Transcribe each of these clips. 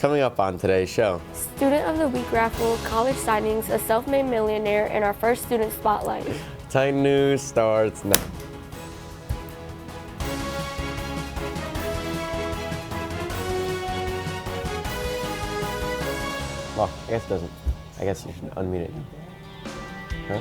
Coming up on today's show. Student of the Week raffle, college signings, a self-made millionaire, and our first student spotlight. Titan News starts now. Well, I guess it doesn't. I guess you should unmute it. Huh?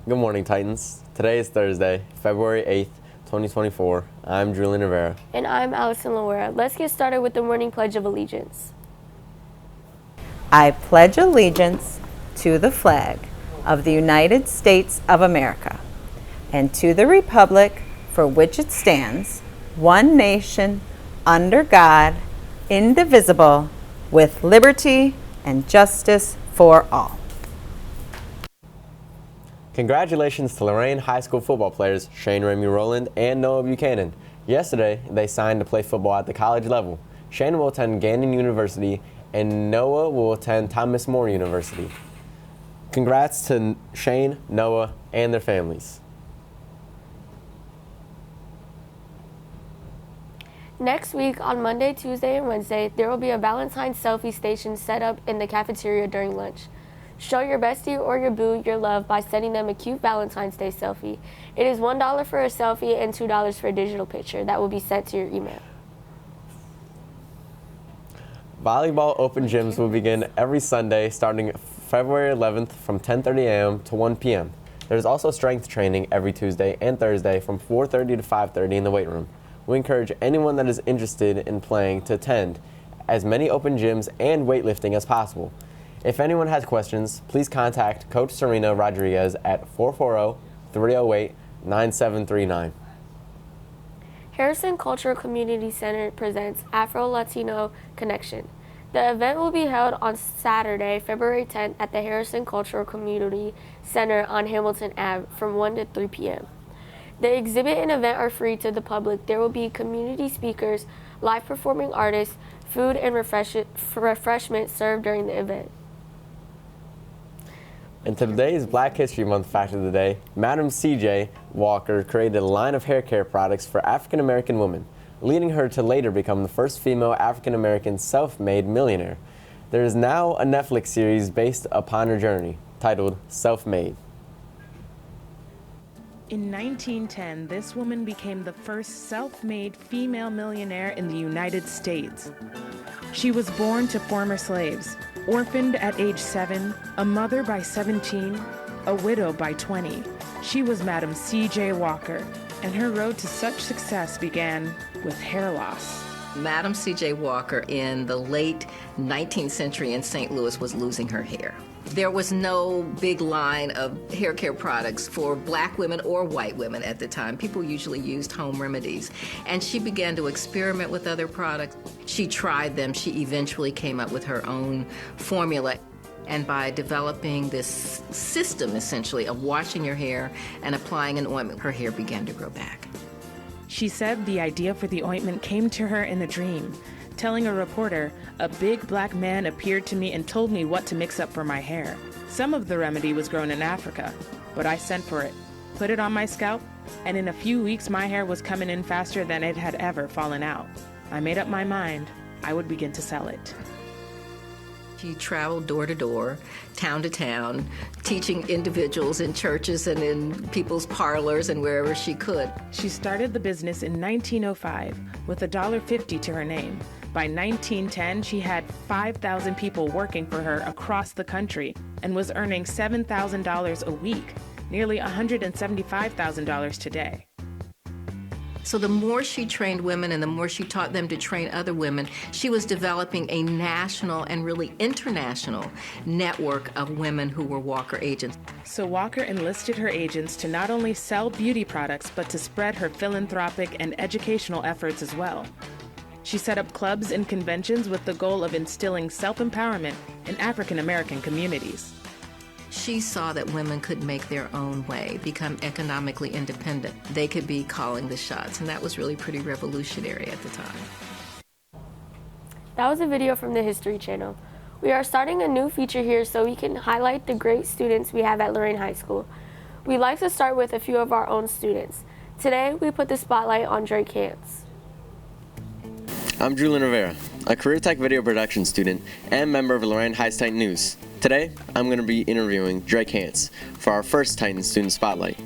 Good morning, Titans. Today is Thursday, February 8th, 2024. I'm Julian Rivera. And I'm Allison Lorain. Let's get started with the morning Pledge of Allegiance. I pledge allegiance to the flag of the United States of America and to the republic for which it stands, one nation, under God, indivisible, with liberty and justice for all. Congratulations to Lorain High School football players Shane Remy Rowland and Noah Buchanan. Yesterday, they signed to play football at the college level. Shane will attend Gandon University and Noah will attend Thomas More University. Congrats to Shane, Noah, and their families. Next week, on Monday, Tuesday, and Wednesday, there will be a Valentine's selfie station set up in the cafeteria during lunch. Show your bestie or your boo your love by sending them a cute Valentine's Day selfie. It is $1 for a selfie and $2 for a digital picture that will be sent to your email. Volleyball open gyms will begin every Sunday starting February 11th from 10:30 a.m. to 1 p.m. There's also strength training every Tuesday and Thursday from 4:30 to 5:30 in the weight room. We encourage anyone that is interested in playing to attend as many open gyms and weightlifting as possible. If anyone has questions, please contact Coach Serena Rodriguez at 440-308-9739. Harrison Cultural Community Center presents Afro-Latino Connection. The event will be held on Saturday, February 10th at the Harrison Cultural Community Center on Hamilton Ave from 1 to 3 p.m. The exhibit and event are free to the public. There will be community speakers, live performing artists, food and refreshments served during the event. And today's Black History Month fact of the day, Madam C.J. Walker created a line of hair care products for African American women, leading her to later become the first female African American self-made millionaire. There is now a Netflix series based upon her journey, titled Self-Made. In 1910, this woman became the first self-made female millionaire in the United States. She was born to former slaves, orphaned at age 7, a mother by 17, a widow by 20. She was Madam C.J. Walker, and her road to such success began with hair loss. Madam C.J. Walker in the late 19th century in St. Louis was losing her hair. There was no big line of hair care products for black women or white women at the time. People usually used home remedies. And she began to experiment with other products. She tried them. She eventually came up with her own formula. And by developing this system, essentially, of washing your hair and applying an ointment, her hair began to grow back. She said the idea for the ointment came to her in a dream. Telling a reporter, "A big black man appeared to me and told me what to mix up for my hair. Some of the remedy was grown in Africa, but I sent for it, put it on my scalp, and in a few weeks my hair was coming in faster than it had ever fallen out. I made up my mind I would begin to sell it." She traveled door to door, town to town, teaching individuals in churches and in people's parlors and wherever she could. She started the business in 1905 with $1.50 to her name. By 1910, she had 5,000 people working for her across the country and was earning $7,000 a week, nearly $175,000 today. So the more she trained women and the more she taught them to train other women, she was developing a national and really international network of women who were Walker agents. So Walker enlisted her agents to not only sell beauty products, but to spread her philanthropic and educational efforts as well. She set up clubs and conventions with the goal of instilling self-empowerment in African American communities. She saw that women could make their own way, become economically independent. They could be calling the shots, and that was really pretty revolutionary at the time. That was a video from the History Channel. We are starting a new feature here so we can highlight the great students we have at Lorain High School. We'd like to start with a few of our own students. Today, we put the spotlight on Drake Hance. I'm Julian Rivera, a career tech video production student and member of Lorain High's Titan News. Today, I'm going to be interviewing Drake Hance for our first Titan Student Spotlight.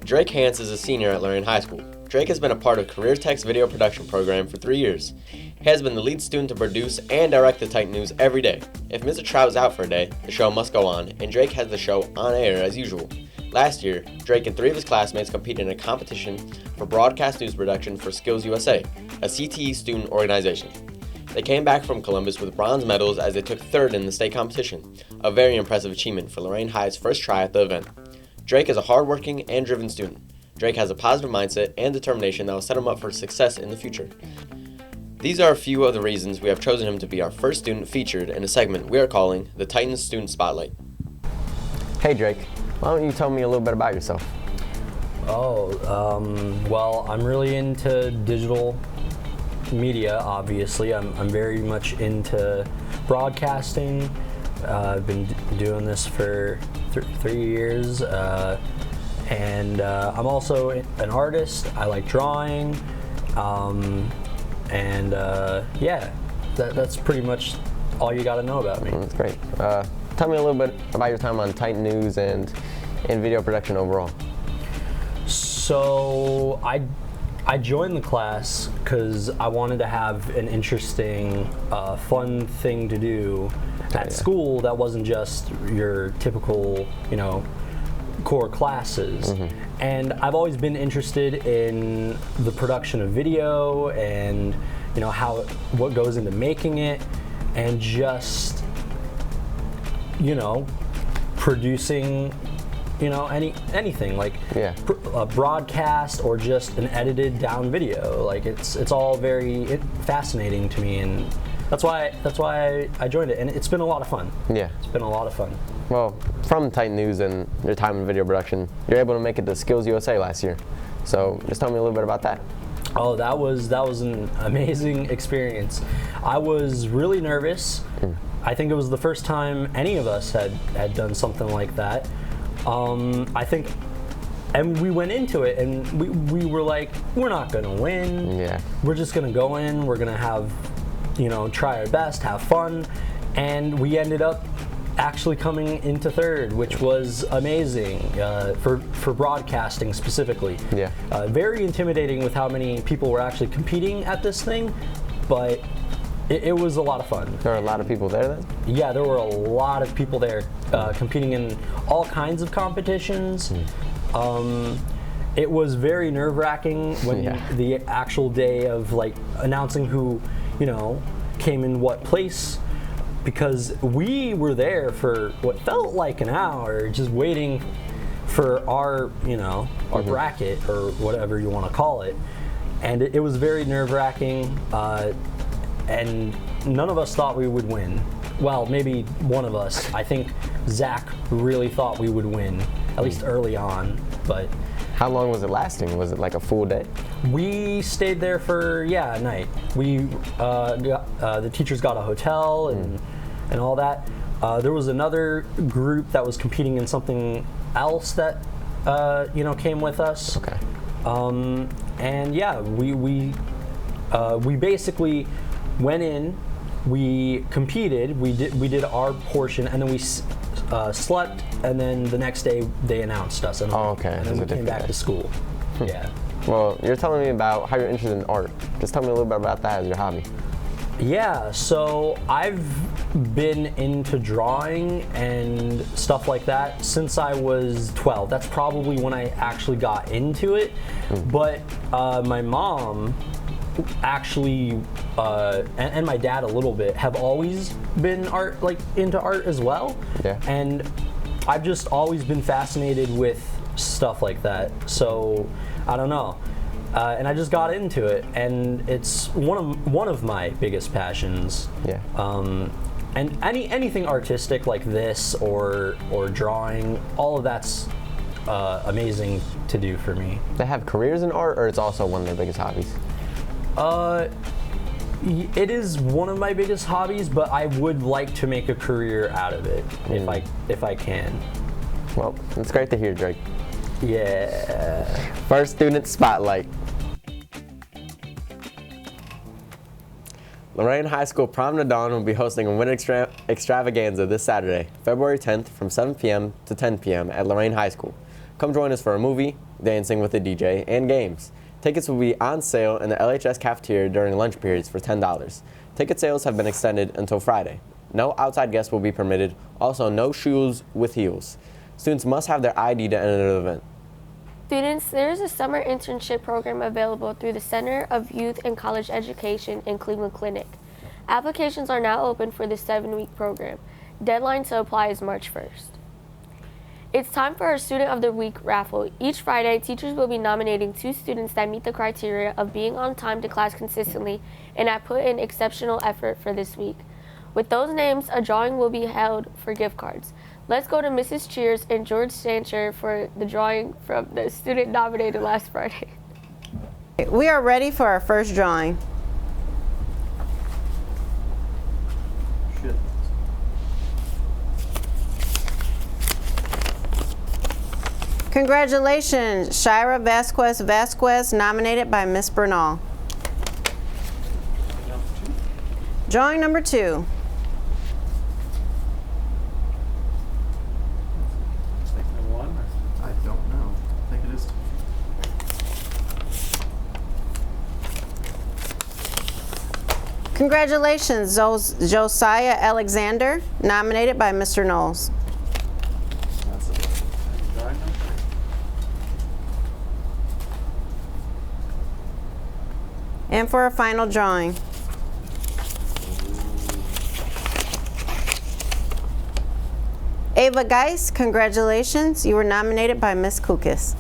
Drake Hance is a senior at Lorain High School. Drake has been a part of Career Tech's video production program for 3 years. He has been the lead student to produce and direct the Titan News every day. If Mr. Trout is out for a day, the show must go on, and Drake has the show on air as usual. Last year, Drake and 3 of his classmates competed in a competition for broadcast news production for Skills USA, a CTE student organization. They came back from Columbus with bronze medals as they took 3rd in the state competition, a very impressive achievement for Lorain High's first try at the event. Drake is a hardworking and driven student. Drake has a positive mindset and determination that will set him up for success in the future. These are a few of the reasons we have chosen him to be our first student featured in a segment we are calling the Titan Student Spotlight. Hey Drake, why don't you tell me a little bit about yourself? Well, I'm really into digital media, obviously. I'm very much into broadcasting. I've been doing this for 3 years, and I'm also an artist. I like drawing, yeah, that's pretty much all you got to know about me. That's great. Tell me a little bit about your time on Titan News and in video production overall. So I joined the class because I wanted to have an interesting, fun thing to do at school that wasn't just your typical, core classes. Mm-hmm. And I've always been interested in the production of video and, what goes into making it, and just, producing anything like a broadcast or just an edited down video. Like it's all very fascinating to me, and that's why I joined it, and it's been a lot of fun. Yeah, it's been a lot of fun. Well, from Titan News and your time in video production, you're able to make it to Skills USA last year. So just tell me a little bit about that. Oh, that was an amazing experience. I was really nervous. I think it was the first time any of us had done something like that. I think, and we went into it and we were like, we're not gonna win. Yeah. We're just gonna go in, we're gonna have, try our best, have fun. And we ended up actually coming into 3rd, which was amazing for broadcasting specifically. Yeah. Very intimidating with how many people were actually competing at this thing, but it was a lot of fun. There were a lot of people there then? Yeah, there were a lot of people there competing in all kinds of competitions. It was very nerve-wracking when the actual day of announcing who, came in what place, because we were there for what felt like an hour just waiting for our, our bracket or whatever you want to call it. And it was very nerve-wracking. And none of us thought we would win. Well, maybe one of us. I think Zach really thought we would win, at least early on, but... How long was it lasting? Was it like a full day? We stayed there for, a night. The teachers got a hotel and all that. There was another group that was competing in something else that, came with us. Okay. And we basically went in we competed. We did our portion, and then we slept, and then the next day they announced us, and okay. and then we came back to school. Yeah. Well, you're telling me about how you're interested in art. Just tell me a little bit about that as your hobby. Yeah, so I've been into drawing and stuff like that since I was 12. That's probably when I actually got into it. But my mom actually, and my dad a little bit, have always been into art as well. Yeah. And I've just always been fascinated with stuff like that. So I don't know. And I just got into it, and it's one of my biggest passions. Yeah. And anything artistic like this or drawing, all of that's amazing to do for me. They have careers in art, or it's also one of their biggest hobbies? It is one of my biggest hobbies, but I would like to make a career out of it if I can. Well, it's great to hear, Drake. Yeah. First student spotlight. Lorain High School Prom to Dawn will be hosting a winter extravaganza this Saturday, February 10th from 7 p.m. to 10 p.m. at Lorain High School. Come join us for a movie, dancing with a DJ, and games. Tickets will be on sale in the LHS cafeteria during lunch periods for $10. Ticket sales have been extended until Friday. No outside guests will be permitted. Also, no shoes with heels. Students must have their ID to enter the event. Students, there is a summer internship program available through the Center of Youth and College Education in Cleveland Clinic. Applications are now open for this 7-week program. Deadline to apply is March 1st. It's time for our Student of the Week raffle. Each Friday, teachers will be nominating 2 students that meet the criteria of being on time to class consistently and have put in exceptional effort for this week. With those names, a drawing will be held for gift cards. Let's go to Mrs. Cheers and George Sancher for the drawing from the student nominated last Friday. We are ready for our first drawing. Congratulations, Shira Vasquez, nominated by Miss Bernal. Drawing number 2. I don't know. I think it is. Congratulations, Josiah Alexander, nominated by Mr. Knowles. That's it. Drawing number 3. And for our final drawing. Ava Geis, congratulations. You were nominated by Miss Kukis.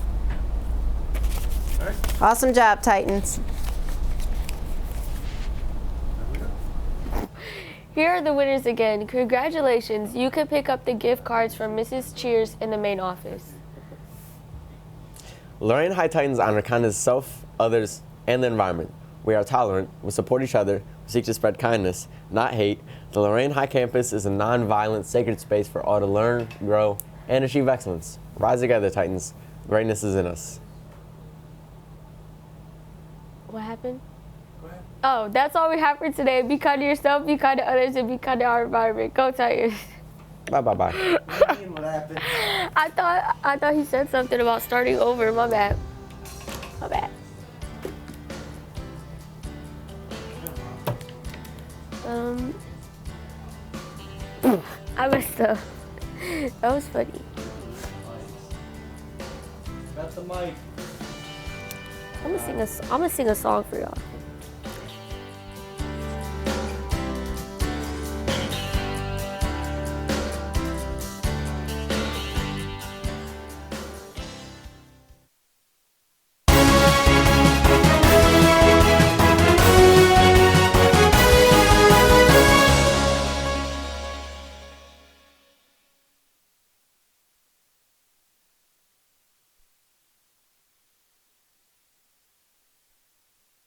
All right. Awesome job, Titans. There we go. Here are the winners again. Congratulations. You can pick up the gift cards from Mrs. Cheers in the main office. Lorain High Titans honor kindness, self, others, and the environment. We are tolerant, we support each other, we seek to spread kindness, not hate. The Lorain High campus is a non-violent, sacred space for all to learn, grow, and achieve excellence. Rise together, Titans. Greatness is in us. What happened? Go ahead. Oh, that's all we have for today. Be kind to yourself, be kind to others, and be kind to our environment. Go Tigers. Bye-bye-bye. What happened? I thought he said something about starting over. My bad. My bad. I messed up. That was funny. Got the mic. I'm gonna sing a song for y'all.